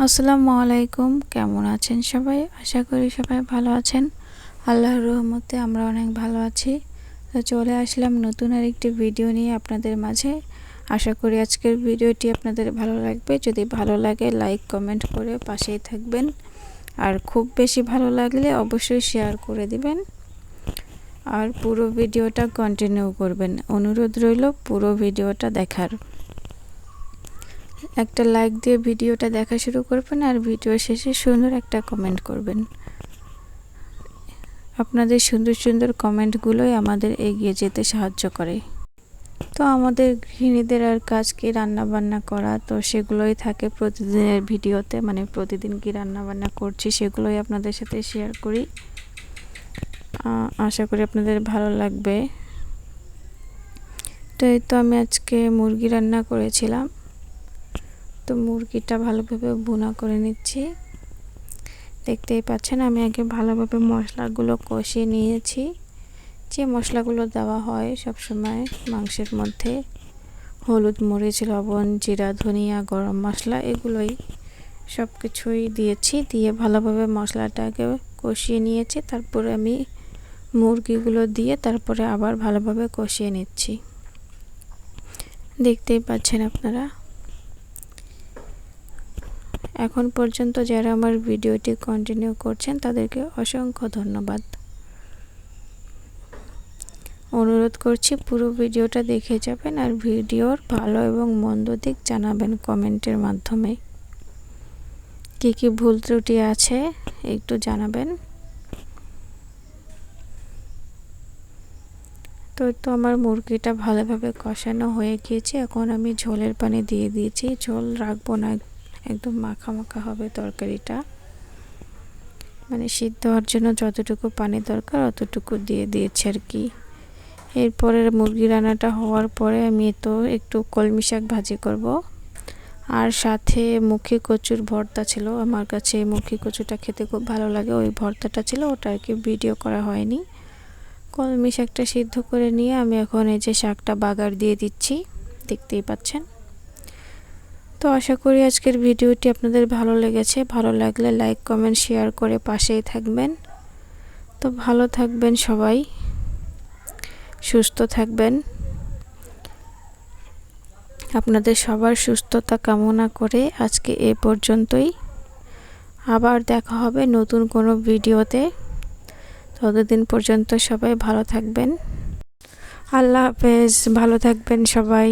আসসালামু আলাইকুম। কেমন আছেন সবাই? আশা করি সবাই ভালো আছেন। আল্লাহর রহমতে আমরা অনেক ভালো আছি। তো চলে আসলাম নতুন আরেকটি ভিডিও নিয়ে আপনাদের মাঝে। আশা করি আজকের ভিডিওটি আপনাদের ভালো লাগবে। যদি ভালো লাগে লাইক কমেন্ট করে পাশেই থাকবেন, আর খুব বেশি ভালো লাগলে অবশ্যই শেয়ার করে দিবেন, আর পুরো ভিডিওটা কন্টিনিউ করবেন। অনুরোধ রইল পুরো ভিডিওটা দেখার। একটা লাইক দিয়ে ভিডিওটা দেখা শুরু করবেন, আর ভিডিও শেষে সুন্দর একটা কমেন্ট করবেন। আপনাদের সুন্দর সুন্দর কমেন্টগুলোই আমাদের এগিয়ে যেতে সাহায্য করে। তো আমাদের গৃহিণীদের আর কাজ কি রান্না বান্না করা, তো সেগুলোই থাকে প্রতিদিনের ভিডিওতে, মানে প্রতিদিন কি রান্না বান্না করছি সেগুলোই আপনাদের সাথে শেয়ার করি। আশা করি আপনাদের ভালো লাগবে। তো এই তো আমি আজকে মুরগি রান্না করেছিলাম। তো মুরগিটা ভালোভাবে ভুনা করে নিচ্ছি। দেখতেই পাচ্ছেন আমি আগে ভালোভাবে মশলাগুলো কষিয়ে নিয়েছি, যে মশলাগুলো দেওয়া হয় সব সময় মাংসের মধ্যে, হলুদ মরিচ লবণ জিরা ধনিয়া গরম মশলা, এগুলোই সব কিছুই দিয়েছি। দিয়ে ভালোভাবে মশলাটাকে কষিয়ে নিয়েছি। তারপরে আমি মুরগিগুলো দিয়ে তারপরে আবার ভালোভাবে কষিয়ে নিচ্ছি। দেখতেই পাচ্ছেন আপনারা। এখন পর্যন্ত যারা আমার ভিডিওটি কন্টিনিউ করছেন তাদেরকে অসংখ্য ধন্যবাদ। অনুরোধ করছি পুরো ভিডিওটা দেখে যাবেন, আর ভিডিওর ভালো এবং মন্দ দিক জানাবেন কমেন্টের মাধ্যমে। কি কি ভুল ত্রুটি আছে একটু জানাবেন। তো আমার মুরগিটা ভালোভাবে কষানো হয়ে গিয়েছে। এখন আমি ঝোলের পানি দিয়ে দিয়েছি। ঝোল রাখবো না, একদম মাখা মাখা হবে তরকারিটা, মানে সিদ্ধ হওয়ার জন্য যতটুকু পানি দরকার অতটুকু দিয়ে দিয়েছি আর কি। এরপরে মুরগি রান্নাটা হওয়ার পরে আমি তো একটু কলমি শাক ভাজি করব, আর সাথে মুখী কচুর ভর্তা ছিল। আমার কাছে মুখী কচুটা খেতে খুব ভালো লাগে, ওই ভর্তাটা ছিল, ওটা আর কি ভিডিও করা হয়নি। কলমি শাকটা সিদ্ধ করে নিয়ে আমি এখন এই যে শাকটা বাগার দিয়ে দিচ্ছি, দেখতেই পাচ্ছেন। তো আশা করি আজকের ভিডিওটি আপনাদের ভালো লেগেছে। ভালো লাগলে লাইক কমেন্ট শেয়ার করে পাশেই থাকবেন। তো ভালো থাকবেন সবাই, সুস্থ থাকবেন। আপনাদের সবার সুস্থতা কামনা করে আজকে এ পর্যন্তই। আবার দেখা হবে নতুন কোনো ভিডিওতে। ততদিন পর্যন্ত সবাই ভালো থাকবেন। আল্লাহ হাফেজ। ভালো থাকবেন সবাই।